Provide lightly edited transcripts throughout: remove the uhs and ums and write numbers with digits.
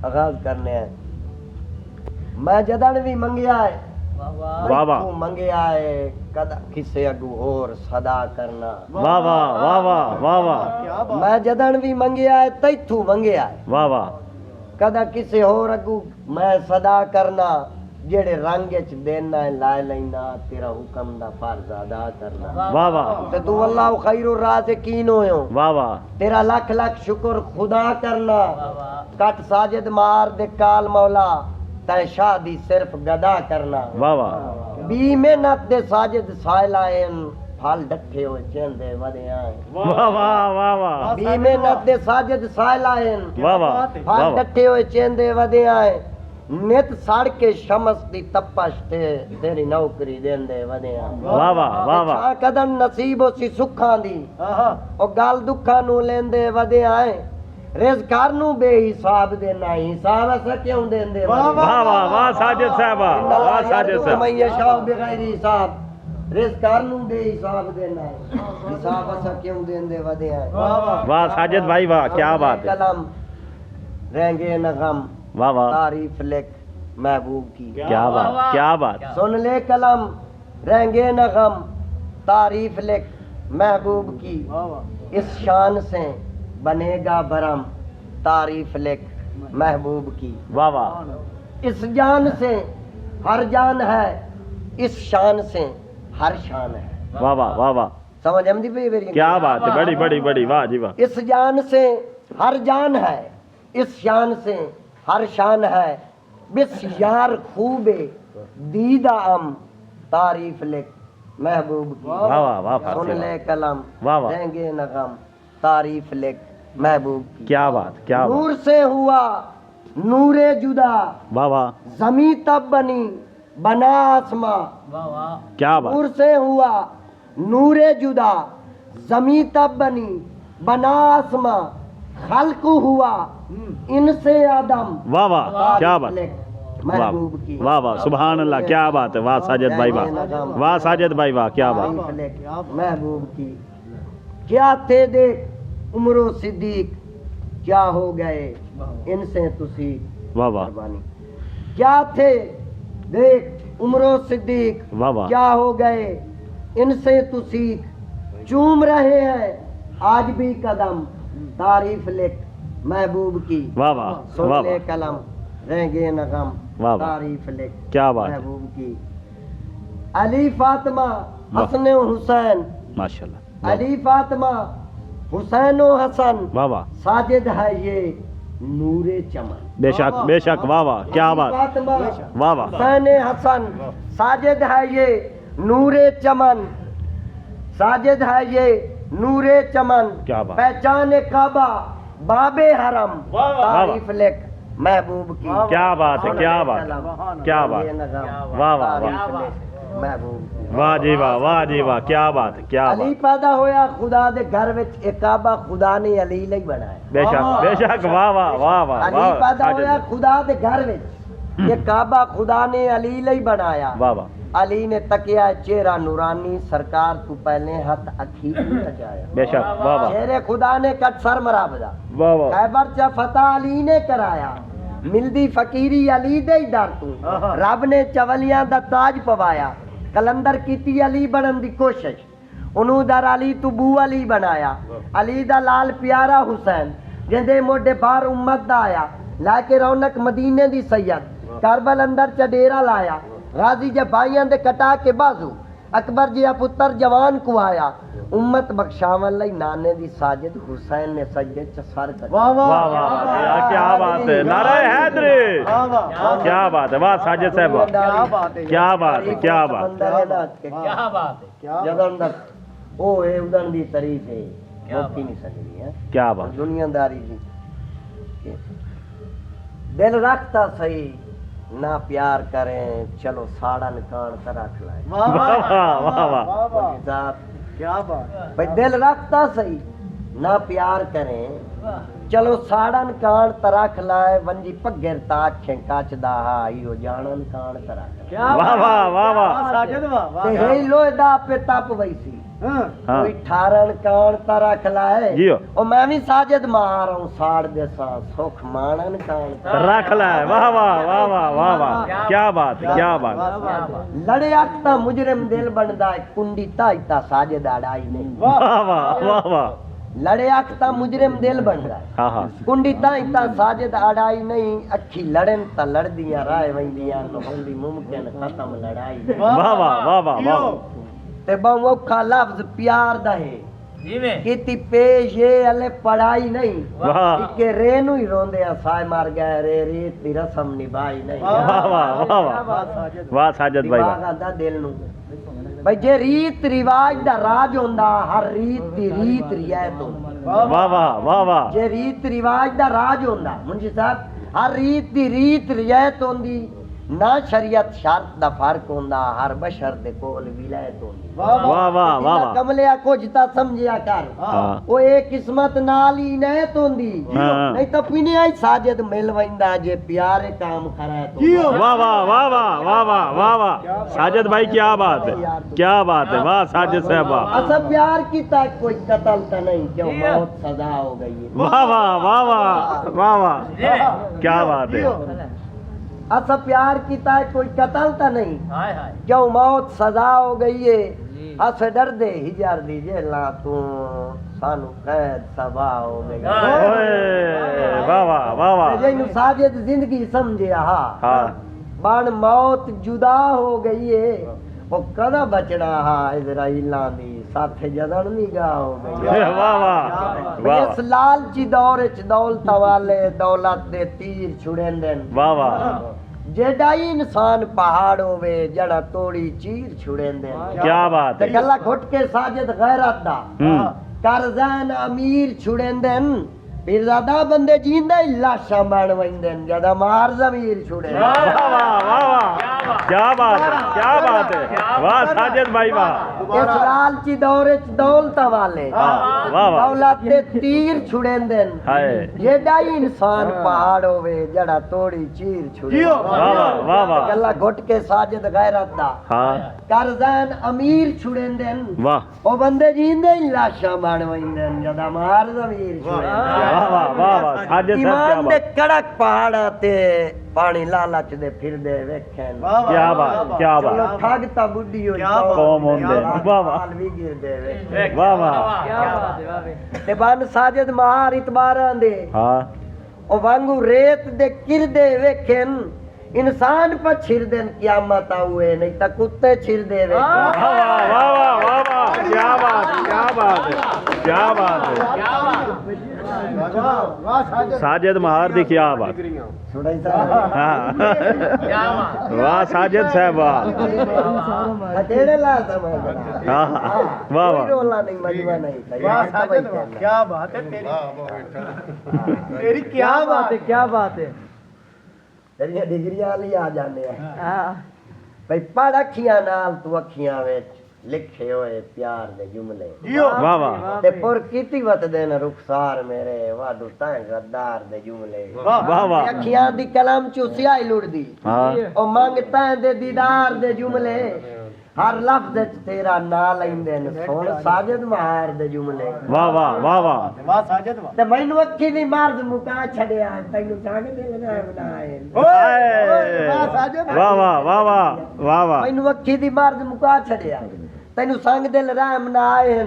आगाज करने हैं। मैं जदन भी मंगिया है वाह वाह तू मंगिया है कदा किसे अगू और सदा करना। वाह वाह वाह वाह वाह वाह मैं जदन भी मंगिया है तैथू मंगिया है वाह वाह कदा किसे होर अगू मैं सदा करना। जेड़े रंग च देना है लाए लेना तेरा हुक्म दा फर्ज अदा करना। वाह वाह ते तू अल्लाह खैरुर राज़िकीन होयो वाह वाह तेरा लख लख शुक्र खुदा करना। कट साजिद मार दे काल मौला तै शादी सिर्फ गदा करना। वाह वाह बी मेहनत दे साजिद साइलायन फल डठे हो चेंदे वदे आए। वाह वाह वाह वाह बी मेहनत दे साजिद साइलायन वाह वाह फल डठे हो चेंदे वदे आए। नित सड़ के शमस दी तपश ते तेरी नौकरी देंदे वदे आए। वाह वाह वाह वाह छा कदम नसीब होसी सुखां दी ओ गल दुखां नू लेंदे वदे आए। रिज़कार नू बेहिसाब देना हिसाब ऐसा क्यों देंदे। वाह वाह वाह साजिद साहबा वाह साजिद साहब मैं ये शाह बगैर हिसाब रिज़कार नू बेहिसाब देना है हिसाब ऐसा क्यों देंदे वदे आए। वाह साजिद भाई वाह क्या बात है। कलम रहेंगे न गम वाह वाह तारीफ लिख महबूब की। क्या बात सुन ले कलम रहेंगे न गम तारीफ लिख महबूब की। इस शान से बनेगा बरम तारीफ लिख महबूब की। वाह वाह इस जान से हर जान है इस शान से हर शान है। वाह वाह वाह वाह समझ आमदी पे मेरी क्या बात है बड़ी बड़ी बड़ी वाह जी वाह। इस जान से हर जान है इस शान से हर शान है। बिस यार खूबे दीदा अम तारीफ लिख महबूब की। वाह वाह वाह सुन ले कलम वाह वाह देंगे न गम तारीफ लिख महबूब की। क्या बात क्या बात नूर से हुआ नूरे जुदा वाह वाह जमी तब बनी बना आसमां। क्या बात नूर से हुआ नूरे जुदा जमी तब बनी बना आसमां। खल्क हुआ इनसे आदम वाह वाह क्या बात महबूब की। वाह वाह सुभान अल्लाह क्या बात है। वाह साजिद भाई वाह वाह साजिद भाई वाह क्या बात महबूब की। क्या थे देख उमरो सिद्दीक क्या हो गए इनसे तुसी वाह वाह कुर्बानी। क्या थे देख उमरो सिद्दीक वाह वाह क्या हो गए इनसे तुसी चूम रहे हैं आज भी कदम तारीफ लिख महबूब की। वाह वाह सुन वाह ले वाह कलम रहेंगे न गम वाह वाह तारीफ लिख क्या बात है महबूब की। अली फातिमा हसन हुसैन माशाल्लाह अली फातिमा हुसैन हसन वाह वाह साजिद है ये नूरे चमन। बेशक वाह वाह क्या बात फातिमा वाह वाह हुसैन हसन साजिद है ये नूरे चमन। साजिद है ये नूरे चमन क्या बात पहचाने काबा बाबे हरम तारीफ लिख महबूब की। क्या बात है क्या बात क्या बात वाह वाह वाह महबूब की। वाह जी वाह क्या बात है क्या अली बात पैदा होया खुदा दे घर विच एक काबा खुदा ने अली ਲਈ बनाया। बेशक वाह वाह वाह वाह अली पैदा होया खुदा दे घर विच ये काबा खुदा ने अली ਲਈ बनाया। वाह वाह अली ने तकिया चेहरा नूरानी सरकार तू पहले हाथ अखी लगाया। बेशक वाह वाह शेरे खुदा ने कट सर मराबदा वाह वाह खैबर च फतह अली ने कराया। मिलदी फकीरी अली दे दर तू रब ने चवलियां दा ताज पवाया। कलंदर कीती अली बनन दी कोशिश उन्हों दर अली तू बू अली बनाया। अली दा लाल प्यारा हुसैन जिंदे मोडे बाहर उम्मत दा आया। लाके रौनक मदीने दी सैयद करबल अंदर च डेरा लाया। गाजी जे भाइयां दे कटा के बाजू अकबर जी पुत्र जवान को आया। उम्मत बख्शावन लई नाने दी साजिद हुसैन ने सजदे च सर कटा। वाह वाह क्या बात है नारा हैदरी क्या बात है वाह साजिद साहब क्या बात है क्या बात क्या बात है जदन तक ओ ए उदन दी तारीफ है रोकी नहीं सकदी है क्या बात दुनियादारी जी दिल रखता सही ना प्यार करें चलो साड़ा निकाल कर रख लाए। वाह वाह वाह वाह क्या बात भाई दिल रखता सही ना प्यार करें चलो साड़न कान तरख लाए वंजी पग्गर ताखें कच दा हाई हो जानन कान तरख। वाह वाह वाह वाह ते हे लोए दा पे तप वैसी हाँ कोई ठारण कान ता रख लाए जियो ओ मैं भी साजिद मार हूं साड़ दे सा सुख मानन कान ता रख ले वाह वाह वाह वाह वाह वाह क्या बात है क्या बात लड़े आखता मुजरिम दिल बनदा है कुंडी ताईता साजिद अड़ाई नहीं वाह वाह वाह वाह लड़े आखता मुजरिम दिल बनदा है हाँ हाँ कुंडी ताईता साजिद अड़ाई नहीं अखी लड़न ता लड़दियां राय वंदियां तो होंदी मुमकिन खत्म लड़ाई वाह वाह वाह वाह वाह ते बहु औखा लफ्ज प्यार दा है किती पेश ये अले पढ़ाई नहीं वाह के रेनू ही रोंदे आ साय मार गए रे रीत दी रस्म निभाई नहीं वाह वाह वाह वाह वाह साजिद भाई दिमाग आंदा दिल नू भाई जे रीत रिवाज दा राज होंदा हर रीत दी रीत रियायत होंदी वाह वाह वाह वाह जे रीत रिवाज दा राज होंदा मुंशी साहब हर रीत दी रीत रियायत होंदी ना शरीयत शर्त दा फर्क होंदा हर बशर दे कोल विलायत होंदी वाह वाह वाह वाह कमलिया कुछ ता समझिया कर हाँ। ओ ए किस्मत नाल ही इनायत होंदी हाँ। नहीं तो पिने आई साजिद मिल वंदा जे प्यारे काम करे तो वाह वाह वाह वाह वाह वाह वाह वाह साजिद भाई क्या बात है क्या बात है वाह साजिद साहब वाह असा प्यार कीता कोई कत्ल तो नहीं क्यों मौत सजा हो गई है वाह वाह वाह वाह वाह वाह क्या बात है असा प्यार कीता कोई कत्ल तो नहीं क्यों मौत सजा हो गई है अस डर दे हिजार दी जेला तू सानू कैद सभा हो गई ओए वाह वाह वाह वाह जेनु साजिद जिंदगी समझे हा हाँ बन मौत जुदा हो गई है वो कदा बचना हा इजराइला दी साथे जदन निगाह हो गई वाह वाह वाह इस लालची दौर च दौलत वाले दौलत दे तीर छुड़ेंदे वाह वाह जेड़ा ही इंसान पहाड़ होवे जड़ा तोड़ी चीर छुड़ेंदे क्या बात ते है गल्ला घुट के साजिद गैरत दा करजैन अमीर छुड़ेंदे पीरजादा बंदे जींदे लाशा बन वंदे जदा मार जमीर छुड़े वाह वाह वाह वाह क्या बात है क्या बात है वाह साजिद भाई वाह इस लालची दौर च दौलत वाले वाह वाह दौलत दे तीर छुड़ेंदे हाय जेड़ा ही इंसान पहाड़ होवे जड़ा तोड़ी चीर छुड़े वाह वाह वाह वाह गल्ला घुट के साजिद गैरत दा हाँ करजैन अमीर छुड़ेंदे वाह ओ बंदे जींदे ही लाशा बन वंदे जदा मार जमीर छुड़े वाह वाह वाह वाह साजिद साहब क्या ईमान दे बात कड़क पहाड़ा ते पानी लालच दे फिरदे वेखेन क्या बात क्या चलो बात ठगता बुढ़ी हो कौम होंदे वाह वाह भी गिरदे वे वाह वाह ते बन साजिद महार इतबारां दे हाँ ओ वांगू रेत दे किरदे वेखेन इंसान पर छिरदेन कियामत आवे नहीं ता कुत्ते छिरदे वे वाह वाह वाह वाह वाह वाह क्या बात है क्या बात है साजिद महार दी क्या बात सुनाई साहब हाँ वाह साजिद साहब वाह अकेले ला समय हाँ वाह कोई वाह रोला नहीं मजवा नहीं वाह साजिद क्या बात है तेरी क्या बात है क्या बात है तेरिया डिग्रियां ली आ जाने भाई पढ़ अखियां नाल तू अखियां विच लिखे होए प्यार दे जुमले वाह वाह ते पुर कीती वत देन रुखसार मेरे वाडू तां गद्दार दे जुमले वाह वाह अखियां दी कलम चो स्याही लुड़दी हाँ ओ मंग तां दे दीदार दे जुमले हर लफ्ज च तेरा ना लैंदे न सुन साजिद महार दे जुमले वाह वाह वाह वाह वाह साजिद वाह ते मैनू अखी दी मर्द मुका छड़िया तैनू संग दे बनाए वाह वाह वाह वाह वाह वाह मैनू अखी दी मर्द मुका छड़िया तैनू संग दिल रहम ना आए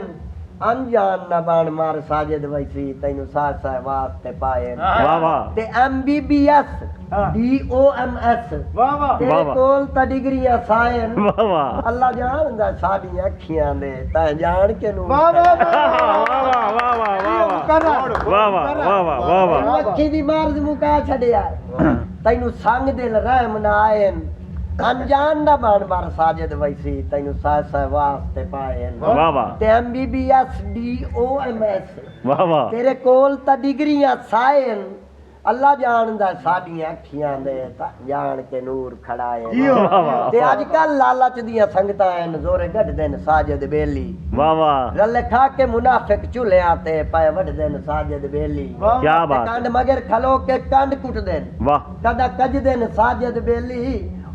अनजान न बन मार साजिद वैसी तैनू साथ साथ वास्ते पाए वाह वाह ते MBBS DOMS वाह वाह तेरे वाह वाह। कोल ता डिग्रियां सायन वाह वाह अल्लाह जानदा साडियां अखियां दे तैं जान के नू वाह वाह वाह वाह वाह वाह वाह वाह वाह वाह वाह वाह तैनू अखी दी मर्द मुका छड़िया तैनू संग दिल रहम ना आए अनजान ना बन मार साजिद वैसी तैनू साथ साथ वास्ते पाए वाह वाह ते MBBS DOMS वाह वाह तेरे कोल ता डिग्रियां सायन अल्लाह जानदा साडियां अखियां दे ता जान के नूर खड़ाए वाह वाह ते अजकल लालच दियां संगतां न जोरे गढ़दे न साजिद बेली वाह वाह रल खा के मुनाफिक चूल्हे ते पाए वढ़दे न साजिद बेली क्या बात कंड मगर खलो के कंड कुटदे न वाह कदा कजदे न साजिद बेली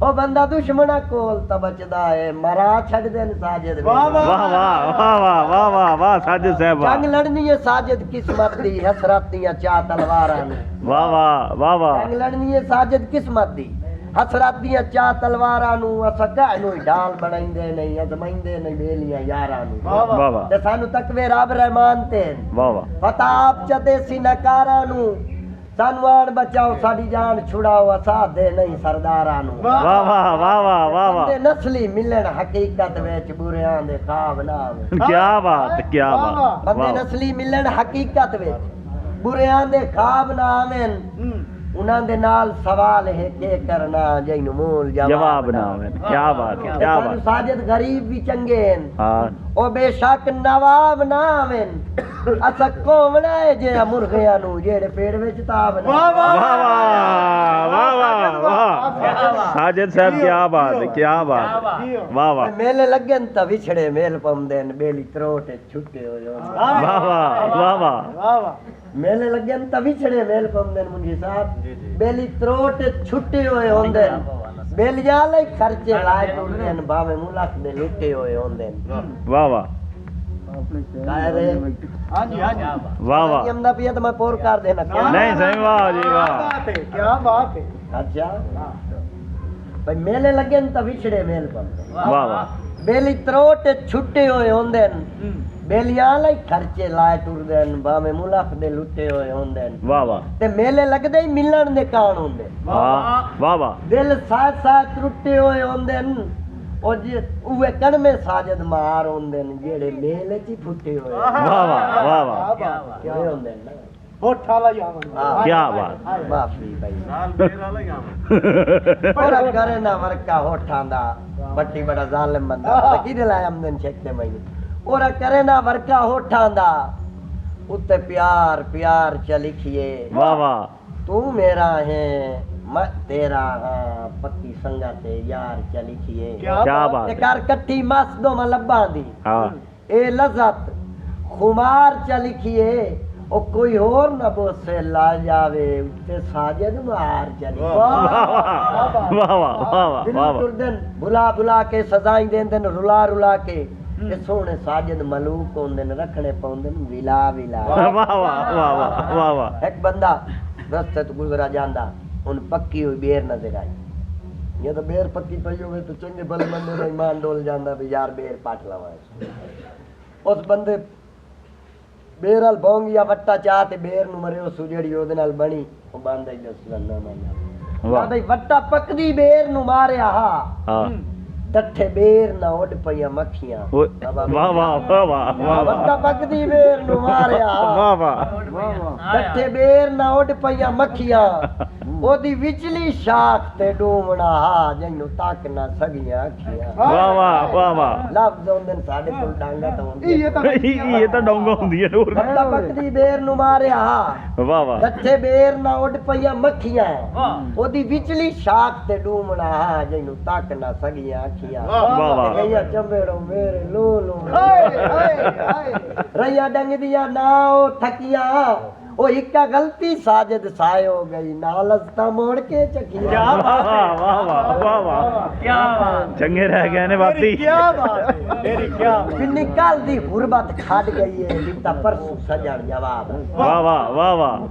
ਉਹ ਬੰਦਾ ਦੁਸ਼ਮਣਾ ਕੋਲ ਤਾਂ ਬਚਦਾ ਏ ਮਰਾ ਛੱਡਦੇ ਨੇ ਸਾਜਦ ਵੇ। ਵਾਹ ਵਾਹ ਵਾਹ ਵਾਹ ਵਾਹ ਵਾਹ ਵਾਹ ਵਾਹ ਸਾਜਦ ਸਾਹਿਬ ਵਾਹ ਜੰਗ ਲੜਨੀ ਏ ਸਾਜਦ ਕਿਸਮਤ ਦੀ ਹਸਰਤੀਆਂ ਚਾਹ ਤਲਵਾਰਾਂ ਨੂੰ। ਵਾਹ ਵਾਹ ਵਾਹ ਵਾਹ ਜੰਗ ਲੜਨੀ ਏ ਸਾਜਦ ਕਿਸਮਤ ਦੀ ਹਸਰਤੀਆਂ ਚਾਹ ਤਲਵਾਰਾਂ ਨੂੰ ਅਸਾਂ ਕਾਹ ਨੂੰ ਹੀ ਢਾਲ ਬਣਾਉਂਦੇ ਨਹੀਂ ਅਜ਼ਮਾਈਂਦੇ ਨਹੀਂ ਬੇਲੀਆਂ ਯਾਰਾਂ ਨੂੰ। ਵਾਹ ਵਾਹ ਤੇ ਸਾਨੂੰ ਤਕਵੇ ਰੱਬ ਰਹਿਮਾਨ ਤੇ ਵਾਹ ਵਾਹ ਫਤਾਬ ਚਦੇ ਸੀ ਨਕਾਰਾਂ ਨੂੰ ਸਾਨੂੰ ਆਣ ਬਚਾਓ ਸਾਡੀ ਜਾਨ ਛੁਡਾਓ ਅਸਾਂ ਦੇ ਨਹੀਂ ਸਰਦਾਰਾਂ ਨੂੰ। ਵਾਹ ਵਾਹ ਵਾਹ ਵਾਹ ਵਾਹ ਵਾਹ ਬੰਦੇ ਨਸਲੀ ਮਿਲਣ ਹਕੀਕਤ ਵਿੱਚ ਬੁਰਿਆਂ ਦੇ ਖਾਬ ਨਾ ਆਵੇ। ਕੀ ਬਾਤ ਕੀ ਬਾਤ ਬੰਦੇ ਵਾਹ ਨਸਲੀ ਮਿਲਣ ਹਕੀਕਤ ਵਿੱਚ ਬੁਰਿਆਂ ਦੇ ਖਾਬ ਨਾ ਆਵਨ ਉਹਨਾਂ ਦੇ ਨਾਲ ਸਵਾਲ ਹੈ ਕਿ ਕਰਨਾ ਜਿਹਨੂੰ ਮੂਲ ਜਵਾਬ ਨਾ ਹੋਵੇ ਕੀ ਬਾਤ ਕੀ ਸਾਨੂੰ ਬਾਤ ਸਾਜਦ ਗਰੀਬ ਵੀ ਚੰਗੇ ਹਨ ਹਾਂ ਉਹ ਬੇਸ਼ੱਕ ਨਵਾਬ ਨਾ ਆਵਨ ਅਸਾਂ ਕੋਵਣਾ ਹੈ ਜੇ ਮੁਰਗਿਆਂ ਨੂੰ ਜਿਹੜੇ ਪੇੜ ਵਿੱਚ ਤਾਬ ਨਾ। ਵਾਹ ਵਾਹ ਵਾਹ ਵਾਹ ਵਾਹ ਵਾਹ ਸਾਜਦ ਸਾਹਿਬ ਕੀ ਬਾਤ ਹੈ ਕੀ ਬਾਤ ਵਾਹ ਵਾਹ ਮੇਲੇ ਲੱਗੇ ਨੇ ਤਾਂ ਵਿਛੜੇ ਮੇਲ ਪਾਉਂਦੇ ਨੇ ਬੇਲੀ ਤਰੋਟ ਛੁੱਟੇ ਹੋਏ ਹੋਣ। ਵਾਹ ਵਾਹ ਵਾਹ ਵਾਹ ਵਾਹ ਵਾਹ ਮੇਲੇ ਲੱਗੇ ਨੇ ਤਾਂ ਵਿਛੜੇ ਮੇਲ ਪਾਉਂਦੇ ਨੇ ਮੁੰਜੀ ਸਾਹਿਬ ਬੇਲੀ ਤਰੋਟ ਛੁੱਟੇ ਹੋਏ ਹੁੰਦੇ ਨੇ ਬੇਲੀਆਂ ਲਈ ਖਰਚੇ ਲਾਏ ਟੁੱਟਦੇ ਨੇ ਭਾਵੇਂ ਮੁਲਕ ਦੇ ਲੁੱਟੇ ਹੋਏ ਹੁੰਦੇ ਨੇ। ਵਾਹ ਵਾਹ ਕਾਇਰੇ ਹਾਂਜੀ ਹਾਂਜੀ ਵਾਹ ਵਾਹ ਯਮਨਾ ਪਿਆ ਤਾਂ ਮੈਂ ਪੋਰ ਕਰ ਦੇਣਾ ਨਹੀਂ ਸਹੀ ਵਾਹ ਜੀ ਵਾਹ ਕੀ ਬਾਤ ਹੈ ਅੱਛਾ ਭਾਈ ਮੇਲੇ ਲੱਗੇ ਨੇ ਤਾਂ ਵਿਛੜੇ ਮੇਲ ਪਾਉਂਦੇ ਵਾਹ ਵਾਹ ਬੇਲੀ ਤਰੋਟ ਛੁੱਟੇ ਹੋਏ ਹੁੰਦੇ ਨੇ ਬੇਲੀਆਂ ਲਈ ਖਰਚੇ ਲਾਏ ਟੁਰਦੇ ਨੇ ਭਾਵੇਂ ਮੁਲਕ ਦੇ ਲੁੱਟੇ ਹੋਏ ਹੁੰਦੇ ਨੇ ਵਾਹ ਵਾਹ ਤੇ ਮੇਲੇ ਲੱਗਦੇ ਹੀ ਮਿਲਣ ਦੇ ਕਾਰਨ ਹੁੰਦੇ ਵਾਹ ਵਾਹ ਵਾਹ ਦਿਲ ਸਾਥ ਸਾਥ ਟੁੱਟੇ ਹੋਏ ਹੁੰਦੇ ਨੇ ਉਹ ਜੇ ਉਹ ਕੜਮੇ ਸਾਜਦ ਮਾਰ ਹੁੰਦੇ ਨੇ ਜਿਹੜੇ ਮੇਲੇ 'ਚ ਹੀ ਫੁੱਟੇ ਹੋਏ ਵਾਹ ਵਾਹ ਵਾਹ ਵਾਹ ਕੀ ਹੁੰਦੇ ਨੇ ਨਾ ਹੋਠਾ ਲਾ ਜਾਵਨ ਕੀ ਬਾਤ ਮਾਫੀ ਭਾਈ ਨਾਲ ਮੇਰਾ ਲਾ ਜਾਵਨ ਪਰ ਕਰੇ ਨਾ ਵਰਕਾ ਹੋਠਾਂ ਦਾ ਬੱਟੀ ਬੜਾ ਜ਼ਾਲਿਮ ਬੰਦਾ ਪਤਾ ਕਿਹਦੇ ਲਾਇਆ ਆਮਦਨ ਛੇਕਦੇ ਮੈਨੂੰ ਔਰ ਕਰੇ ਨਾ ਵਰਕਾ ਹੋਠਾਂ ਦਾ ਉੱਤੇ ਪਿਆਰ ਪਿਆਰ ਚ ਲਿਖੀਏ ਵਾਹ ਵਾਹ ਤੂੰ ਮੇਰਾ ਹੈ ਮੈਂ ਤੇਰਾ ਹਾਂ ਪੱਕੀ ਸੰਗਾ ਤੇ ਯਾਰ ਚ ਲਿਖੀਏ ਕੀ ਬਾਤ ਤੇ ਕਰ ਕੱਟੀ ਮਸ ਦੋ ਮਲਬਾਂ ਦੀ ਹਾਂ ਇਹ ਲਜ਼ਤ ਖੁਮਾਰ ਚ ਲਿਖੀਏ ਉਹ ਕੋਈ ਹੋਰ ਨਾ ਬੋਸੇ ਲਾ ਜਾਵੇ ਉੱਤੇ ਸਾਜਦ ਮਾਰ ਚਲੀ ਵਾਹ ਵਾਹ ਵਾਹ ਵਾਹ ਵਾਹ ਤੁਰਦਨ ਬੁਲਾ ਬੁਲਾ ਕੇ ਸਜ਼ਾਈ ਦੇਂਦੇ ਨੇ ਰੁਲਾ ਰੁਲਾ ਕੇ ਤੇ ਸੋਹਣੇ ਸਾਜਦ ਮਲੂਕ ਹੁੰਦੇ ਨੇ ਰੱਖਣੇ ਪਾਉਂਦੇ ਨੇ ਵਿਲਾ ਵਿਲਾ ਵਾਹ ਵਾਹ ਵਾਹ ਵਾਹ ਵਾਹ ਵਾਹ ਇੱਕ ਬੰਦਾ ਰਸਤੇ ਤੋਂ ਗੁਜ਼ਰਾ ਜਾਂਦਾ ਉਹਨੂੰ ਪੱਕੀ ਹੋਈ ਬੇਰ ਨਜ਼ਰ ਆਈ ਇਹ ਤਾਂ ਬੇਰ ਪੱਕੀ ਪਈ ਹੋਵੇ ਤਾਂ ਚੰਗੇ ਭਲੇ ਬੰਦੇ ਦਾ ਇਮਾਨ ਡੋਲ ਜਾਂਦਾ ਵੀ ਯਾਰ ਬੇਰ ਪੱਟ ਲਵਾਂ ਉਸ ਬੰਦੇ ਬੇਰ ਵਾਲ ਬੌਂਗੀਆ ਵੱਟਾ ਚਾਹ ਤੇ ਬੇਰ ਨੂੰ ਮਰਿਓ ਸੂ ਜਿਹੜੀ ਉਹਦੇ ਨਾਲ ਬਣੀ ਉਹ ਬੰਦਾ ਹੀ ਦੱਸਣਾ ਮੰਨਿਆ ਵਾਹ ਬਈ ਵੱਟਾ ਪੱਕਦੀ ਬੇਰ ਨੂੰ ਮਾਰਿਆ ਹਾਂ ਡੱਠੇ ਬੇਰ ਨਾ ਉੱਡ ਪਈਆਂ ਮੱਖੀਆਂ ਵਾਹ ਵਾਹ ਵਾਹ ਵਾਹ ਵੱਟਾ ਪੱਕਦੀ ਬੇਰ ਨੂੰ ਮਾਰਿਆ ਵਾਹ ਵਾਹ ਡੱਠੇ ਬੇਰ ਨਾ ਉੱਡ ਪਈਆਂ ਮੱਖੀਆਂ ਉਹਦੀ ਵਿਚਲੀ ਸ਼ਾਖ ਤੇ ਡੂਮਣਾ ਜਿਹਨੂੰ ਤੱਕ ਨਾ ਸਗੀਆਂ ਅੱਖੀਆਂ ਵਾਹ ਵਾਹ ਵਾਹ ਵਾਹ ਲਫ਼ਜ਼ ਹੁੰਦੇ ਨੇ ਸਾਡੇ ਕੋਲ ਡਾਂਗਾ ਤਾਂ ਹੁੰਦੀ ਇਹ ਤਾਂ ਡੋਂਗਾ ਹੁੰਦੀ ਹੈ ਹੋਰ ਵੱਟਾ ਪੱਕਦੀ ਬੇਰ ਨੂੰ ਮਾਰਿਆ ਵਾਹ ਵਾਹ ਡੱਠੇ ਬੇਰ ਨਾ ਉੱਡ ਪਈਆਂ ਮੱਖੀਆਂ ਉਹਦੀ ਵਿਚਲੀ ਸ਼ਾਖ ਤੇ ਡੂਮਣਾ ਜਿਹਨੂੰ ਤੱਕ ਨਾ ਸਗੀਆਂ ਅੱਖੀਆਂ ਵਾਹ ਵਾਹ ਗਈਆਂ ਚੰਬੇੜੋ ਮੇਰੇ ਲੋ ਲੋ ਹਾਏ ਹਾਏ ਹਾਏ ਰਈਆ ਡੰਗ ਦੀਆਂ ਨਾ ਉਹ ਥਕੀਆਂ ਉਹ ਇੱਕਾ ਗਲਤੀ ਸਾਜਦ ਸਾਇਓ ਗਈ ਨਾਲਸਤਾ ਮੋੜ ਕੇ ਚੱਕੀਆਂ ਵਾਹ ਵਾਹ ਵਾਹ ਵਾਹ ਵਾਹ ਕੀ ਬਾਤ ਚੰਗੇ ਰਹਿ ਗਏ ਨੇ ਬਾਤੀ ਕੀ ਬਾਤ ਹੈ ਮੇਰੀ ਕੀ ਕਿੰਨੀ ਕੱਲ ਦੀ ਗੁਰਬਤ ਖੱਡ ਗਈ ਏ ਦਿੱਤਾ ਪਰਸੂ ਸਜਣ ਜਵਾਬ ਵਾਹ ਵਾਹ ਵਾਹ ਵਾਹ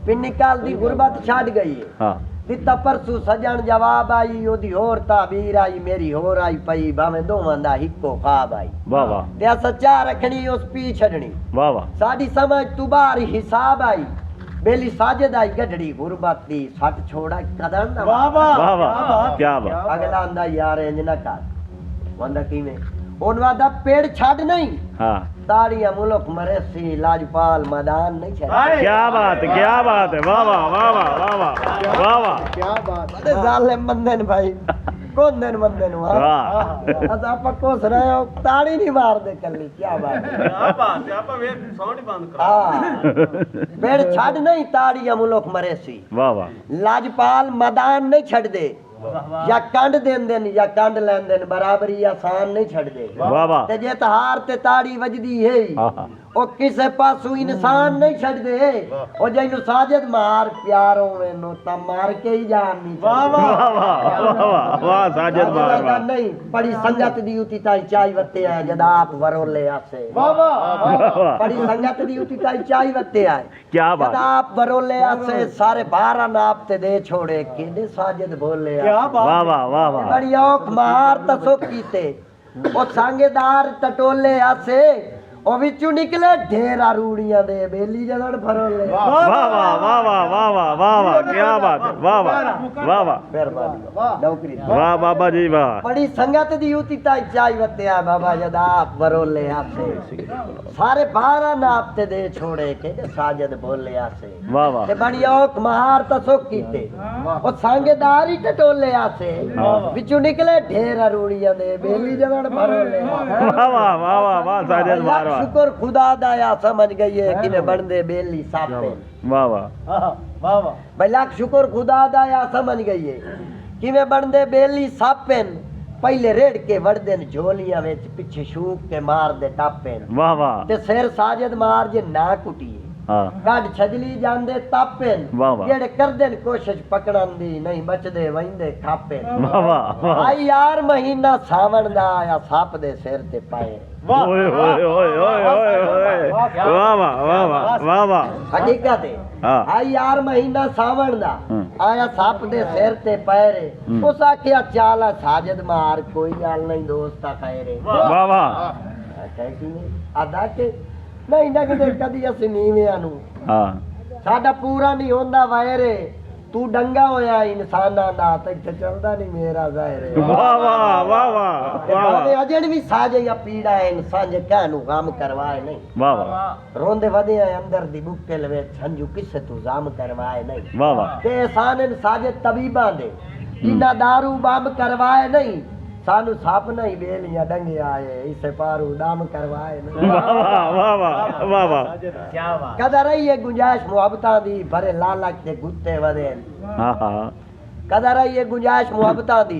ਪਿੰਨੀ ਕੱਲ ਦੀ ਗੁਰਬਤ ਛੱਡ ਗਈ ਏ ਹਾਂ ਦਿੱਤਾ ਪਰਸੂ ਸਜਣ ਜਵਾਬ ਆਈ ਉਹਦੀ ਹੋਰ ਤਾਬੀਰ ਆਈ ਮੇਰੀ ਹੋਰ ਆਈ ਪਈ ਭਾਵੇਂ ਦੋਵਾਂ ਦਾ ਇੱਕੋ ਖਾਬ ਆਈ ਵਾਹ ਵਾਹ ਤੇ ਸੱਚਾ ਰੱਖਣੀ ਉਸ ਪੀ ਛੱਡਣੀ ਵਾਹ ਵਾਹ ਸਾਡੀ ਸਮਝ ਤੂੰ ਬਾਹਰ ਹਿਸਾਬ ਆਈ ਬੇਲੀ ਸਾਜਦ ਆਈ ਗੱਡੜੀ ਗੁਰਬਤ ਦੀ ਸੱਟ ਛੋੜਾ ਕਦਨ ਨਾ ਵਾਹ ਵਾਹ ਵਾਹ ਵਾਹ ਕੀ ਬਾਤ ਅਗਲਾ ਆਂਦਾ ਯਾਰ ਇੰਜ ਨਾ ਕਰ ਵੰਦਾ ਕਿਵੇਂ ਉਹਨਾਂ ਦਾ ਪੇੜ ਛੱਡ ਨਹੀਂ ਹਾਂ ਤਾੜੀਆਂ ਮੁਲਕ ਮਰੇ ਸੀ ਲਾਜਪਾਲ ਮੈਦਾਨ ਨਹੀਂ ਛੱਡ ਕੀ ਬਾਤ ਹੈ ਵਾਹ ਵਾਹ ਵਾਹ ਵਾਹ ਵਾਹ ਵਾਹ ਵਾਹ ਵਾਹ ਕੀ ਬਾਤ ਬੜੇ ਜ਼ਾਲਿਮ ਬੰਦੇ ਨੇ ਭਾਈ ਕੋਂਦੇ ਨੇ ਬੰਦੇ ਨੂੰ ਵਾਹ ਅਸਾਂ ਆਪਾਂ ਕੋਸ ਰਹੇ ਹੋ ਤਾੜੀ ਨਹੀਂ ਮਾਰਦੇ ਕੱਲੀ ਕੀ ਬਾਤ ਹੈ ਬਾਤ ਹੈ ਆਪਾਂ ਵੇਖ ਸਾਊਂਡ ਬੰਦ ਕਰ ਹਾਂ ਪੇੜ ਛੱਡ ਨਹੀਂ ਤਾੜੀਆਂ ਮੁਲਕ ਮਰੇ ਸੀ ਵਾਹ ਵਾਹ ਲਾਜਪਾਲ ਮੈਦਾਨ ਨਹੀਂ ਛੱਡਦੇ ਜਾਂ ਕੰਡ ਦਿੰਦੇ ਨੇ ਜਾਂ ਕੰਡ ਲੈਂਦੇ ਨੇ ਬਰਾਬਰੀ ਆਸਾਨ ਨਹੀਂ ਛੱਡਦੇ ਵਾਹ ਵਾਹ ਤੇ ਜੇ ਤਹਾਰ ਤੇ ਤਾੜੀ ਵੱਜਦੀ ਹੈ ਹਾਂ ਉਹ ਕਿਸੇ ਪਾਸੋਂ ਇਨਸਾਨ ਨਹੀਂ ਛੱਡਦੇ ਉਹ ਜਿਹਨੂੰ ਸਾਜਦ ਮਾਰ ਪਿਆਰ ਹੋਵੇ ਨੂੰ ਤਾਂ ਮਾਰ ਕੇ ਹੀ ਜਾਨ ਨਹੀਂ ਵਾਹ ਵਾਹ ਵਾਹ ਵਾਹ ਸਾਜਦ ਮਾਰ ਵਾਹ ਨਹੀਂ ਬੜੀ ਸੰਗਤ ਦੀ ਉਤੀ ਤਾਈ ਚਾਈ ਵਤੇ ਆ ਜਦ ਆਪ ਵਰੋਲੇ ਆਸੇ ਵਾਹ ਵਾਹ ਬੜੀ ਸੰਗਤ ਦੀ ਉਤੀ ਤਾਈ ਚਾਈ ਵਤੇ ਆ ਕੀ ਜਦ ਬਾਤ ਆਪ ਵਰੋਲੇ ਆਸੇ ਸਾਰੇ 12 ਨਾਪ ਤੇ ਦੇ ਛੋੜੇ ਕਿਹੜੇ ਸਾਜਦ ਬੋਲੇ ਕੀ ਆ ਬਾਤ ਵਾਹ ਵਾਹ ਵਾਹ ਵਾਹ ਬੜੀ ਔਖ ਮਾਰ ਤਾਂ ਸੋ ਕੀਤੇ ਉਹ ਸੰਗੇਦਾਰ ਟਟੋਲੇ ਆਸੇ ਉਹ ਵਿੱਚੋਂ ਨਿਕਲੇ ਢੇਰਾ ਰੂੜੀਆਂ ਦੇ ਬੇਲੀ ਜਦੜ ਫਰੋਲੇ ਵਾਹ ਵਾਹ ਵਾਹ ਵਾਹ ਵਾਹ ਵਾਹ ਵਾਹ ਵਾਹ ਕੀ ਬਾਤ ਹੈ ਵਾਹ ਵਾਹ ਵਾਹ ਵਾਹ ਮਿਹਰਬਾਨੀ ਨੌਕਰੀ ਵਾਹ ਬਾਬਾ ਜੀ ਵਾਹ बड़ी संगत दी उती ताई चाई वत्या बाबा जदा बरोले आपसे सारे 12 नापते दे छोड़े के साजद बोले आसे वाह वाह ते बड़ी औख महार तसो कीते ओ सांगेदार ही टटोले आसे विचों निकले ढेर रूड़ियां दे बेली जदड़ बरोले वाह वाह वाह वाह वाह साजद मार वाह शुक्र खुदा दा या समझ गई है कि बनदे बेली सापे वाह वाह वाह वाह भाई लाख शुक्र खुदा दा या समझ गई है कि बनदे बेली सापेन पहले रेड़ के वड़देन झोलियां विच पिछे शूक के मार दे टापेन वाह वाह ते सिर साजद मार जे ना कुटिए हाँ गड छजली जांदे तापेन वाह वाह जेड़े करदेन कोशिश पकड़न दी नहीं बचदे वंदे खापेन वाह वाह वाह आई यार महीना सावन दा आया साप दे सिर ते पाए ओए ओए ओए ओए ओए ओए वाह वाह वाह वाह वाह वाह हकीकत है हाँ आई यार महीना सावन दा हम्म। आया साप दे सिर ते पैरे उस आखिया चाला साजद मार कोई गल नहीं दोस्ता खैरे वाह वाह कहती नहीं आदा के नहीं ना किते कदी ਅਸੀਂ ਨੀਵਿਆਂ ਨੂੰ हाँ ਸਾਡਾ ਪੂਰਾ ਨਹੀਂ ਹੁੰਦਾ ਵਾਇਰੇ ਤੂੰ ਡੰਗਾ ਹੋਇਆ ਇਨਸਾਨਾਂ ਦਾ ਤੇ ਇੱਥੇ ਚੱਲਦਾ ਨਹੀਂ ਮੇਰਾ ਜ਼ਾਹਿਰ वाह वाह वाह वाह वाह ਬਾਦੇ ਅਜਣ ਵੀ ਸਾਜੇ ਜਾਂ ਪੀੜਾ ਹੈ ਇਨਸਾਨ ਜੇ ਕਾਨੂੰ ਕੰਮ ਕਰਵਾਏ ਨਹੀਂ वाह वाह ਰੋਂਦੇ ਵਧੇ ਆ ਅੰਦਰ ਦੀ ਬੁੱਕੇ ਲਵੇ ਸੰਜੂ ਕਿਸੇ ਤੂੰ ਜਾਮ ਕਰਵਾਏ ਨਹੀਂ वाह वाह ਤੇ ਸਾਨ ਸਾਜੇ ਤਬੀਬਾਂ ਦੇ ਜਿੰਨਾ दारू ਬੰਬ ਕਰਵਾਏ ਨਹੀਂ सानू साप नहीं बेलियां डंगे आए इसे पारू दाम करवाए नहीं वाह वाह वाह वाह वाह वाह क्या बात कदा रही है गुंजाइश मुहब्बतां दी भरे लालच ते गुत्ते वदेन हाँ हाँ कदा रही है गुंजाइश मुहब्बतां दी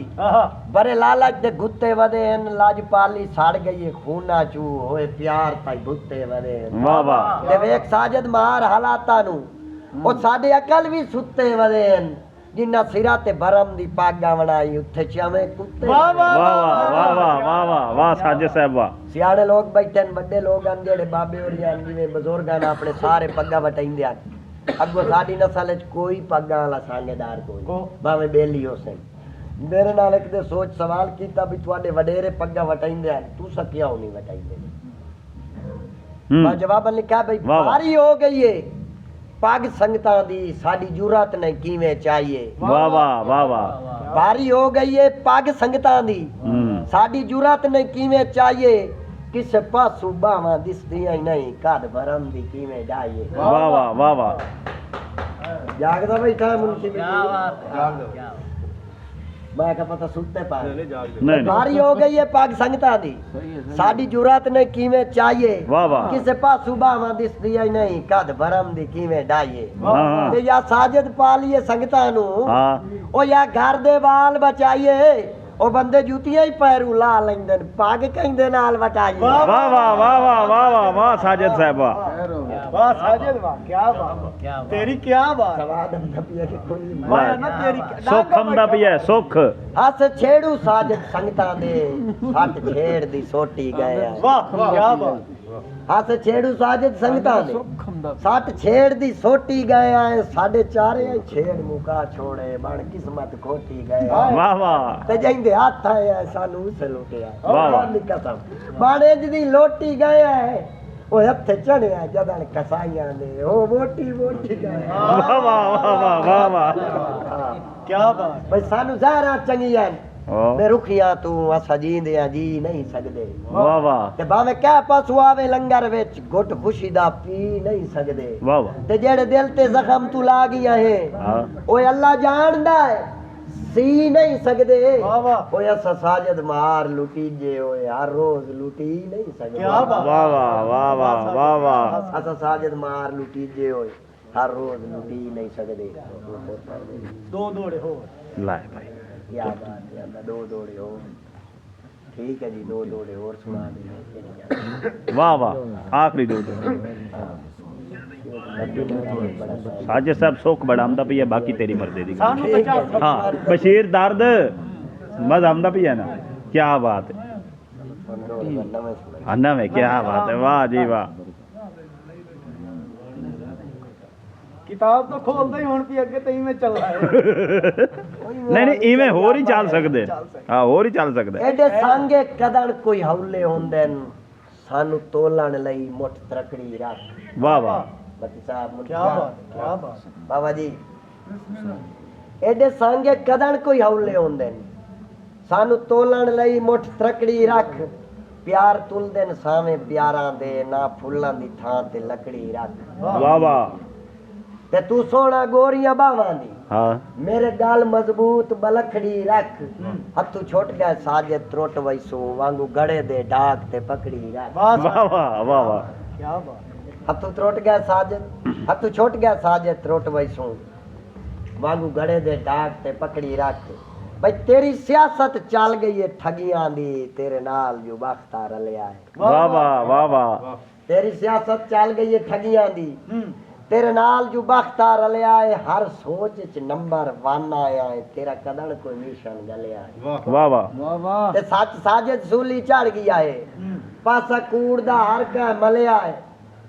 भरे लालच ते गुत्ते वदेन लाजपाली सड़ गई है खूना चू होए प्यार ताई गुत्ते वदेन वाह वाह ते वेख साजद मार हालातां नु ओ साडे अकल भी सुत्ते वदेन जिन्ना सिरा ते भरम दी पागा बनाई उत्थे चवे कुत्ते वाह वाह वाह वाह वाह वाह वाह वाह वाह साजिद साहब वाह सियाड़े लोग बैठे न बड़े लोग आन जेड़े बाबे होरी आन जिवें बुजुर्गां ने अपने सारे पग्गा वटाइंदे आन अगो साडी नस्ल च कोई पग्गा वाला सांगेदार कोई भावें बेली होसन मेरे नाल एक दे सोच सवाल कीता भी तुहाडे वडेरे पग्गा वटाइंदे आन तू सकिया नहीं वटाइंदे मैं जवाब लिखा भाई वाह वाह। भारी हो गई है पग संगतां दी साडी जुरत ने किवें चाहिए वाह वाह वाह वाह भारी हो गई है पग संगतां दी साडी जुरत ने किवें चाहिए किसे पासू बावां दिसदियां ही नहीं कद भरम दी किवें डाइए वाह वाह वाह वाह जागदा बैठा मुंशी क्या बात क्या मैं का पता सुनते पा नहीं भारी हो गई है पग संगतां दी साडी जुरत ने किवें चाहिए वाह वाह किसे पासू बावां दिसदियां ही नहीं कद भरम दी किवें डाइए हाँ ते या साजद पा लिए संगतां नु हाँ ओ या घर दे बाल बचाइए ओ बंदे जूतियां ही पैरू ला लेंदे न पग कहंदे नाल वटाइए वाह वाह वाह वाह वाह वाह वाह साजिद साहब वाह वाह साजिद वाह क्या बात तेरी क्या बात सवाद नबिया के कोई वाह ना तेरी सुख हमदा पिया सुख हस छेड़ू साजद संगतां दे सट छेड़ दी सोटी गए वाह क्या बात हस छेड़ू साजद संगतां दे सट छेड़ दी सोटी गए आए साढ़े चारे छेड़ मुका छोड़े बन किस्मत खोटी गए वाह वाह ते जंदे हाथ आए सानू उसे लुटिया वाह वाह। कसम बाणे दी लोटी गए है ओ हथे चढ़िया जदन कसाईयां दे ओ मोटी मोटी गए वाह वाह वाह वाह वाह वाह हाँ। क्या बात भाई सानू ज़ाहरा चंगियां वाह मैं रुखिया तू असा जींदे जी नहीं सकदे वाह ते भावे क्या पासू आवे लंगर विच गुट खुशी दा पी नहीं सकदे वाह वाह ते जेड़े दिल ते जख्म तू ला गया है हाँ ओए अल्लाह जानदा है सी नहीं सकदे वाह वाह ओए असा साजद मार लुटी जे ओए हर रोज लुटी नहीं सकदे क्या बात वाह वाह वाह वाह वाह वाह असा साजद मार लुटी जे ओए हर रोज लुटी नहीं सकदे दो दौड़े हो लाए भाई क्या बात है अल्लाह दो दौड़े हो ठीक है जी, दो जोड़े और सुना देंगे। वाह वाह आखिरी दो साजिद साहब सुख बड़ा आमदा पी है, बाकी तेरी मर्जी दी। ਸਾਨੂੰ ਤਾਂ ਚਾਹ हाँ बशीर दर्द मजा आमदा पी है ना, क्या बात है। अन्ना में क्या बात है, वाह जी वाह। किताब तो खोलदा ही हुण भी अगे ते में चल रहा है। नहीं नहीं इवें होर ही चल सकदे, हाँ होर ही चल सकदे। एडे सांगे कदण कोई हौले होंदे न, सानू तोलण लई मुठ तरकड़ी रख। वाह वाह बती साहब मुठ क्या बात, क्या बात। बाबा जी एडे सांगे कदण कोई हौले होंदे न, सानू तोलण लई मुठ तरकड़ी रख। प्यार तुलदे न सावें प्यारां दे, ना फुल्लां दी थां ते लकड़ी रख। वाह वाह ते तू सोना गोरियां बावां दी, हाँ मेरे गाल मजबूत बलखड़ी रख। हथू छोट गया साजे त्रोट वैसो, वांगू गड़े दे डाक ते पकड़ी रख। वाह वाह वाह वाह वाह क्या बात। हथू त्रोट गया साजे, हथू छोट गया साजे त्रोट वैसो, वांगू गड़े दे डाक ते पकड़ी रख। भाई तेरी सियासत चल गई है ठगियां दी, तेरे नाल जो बख्ता रलिया है। वाह वाह वाह वाह तेरी सियासत चल गई है ठगियां दी, तेरे नाल जो बख्ता रलिया है। हर सोच च नंबर 1 आया है, तेरा कदड़ कोई मिशन गलिया है। वाह वाह वाह वाह। ते सच साजिद सूली चढ़ गया है, पासा कूड़ दा हर का मलिया है।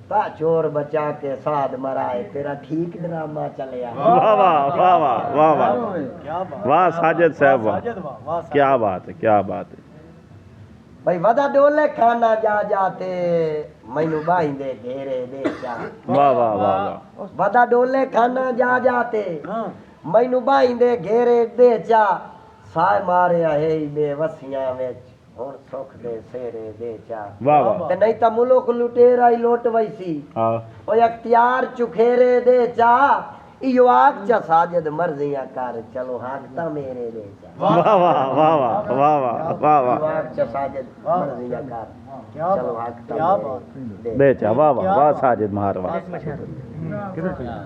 पा चोर बचा के साध मराए, तेरा ठीक ड्रामा चलिया। वाह वाह वाह वाह वाह वाह क्या बात। वाह साजिद साहब वाह, साजिद वाह, वाह साजिद। क्या बात है, क्या बात है। भाई वदा डोले खाना जा जाते, मैनू बाई दे घेरे दे जा। वाह वाह वाह वाह वदा डोले खाना जा जाते, हाँ मैनू बाई दे घेरे दे जा। साए मारे है बेवसियां विच, हुण सुख दे सेरे दे जा। वाह वाह ते नहीं ता मुल्क लुटेरा ही लोट वैसी, हाँ ओ अख्तियार चुखेरे दे जा। इयो आख चा साजिद मर्जियां कर, चलो हाकता मेरे दे जा। वाह वाह वाह वाह वाह वाह वाह इयो वाह आख चा साजिद मर्जियां कर, क्या चलो बात, हाकता क्या मेरे बात। दे। बेचा वाह वाह वाह साजिद महार वाह।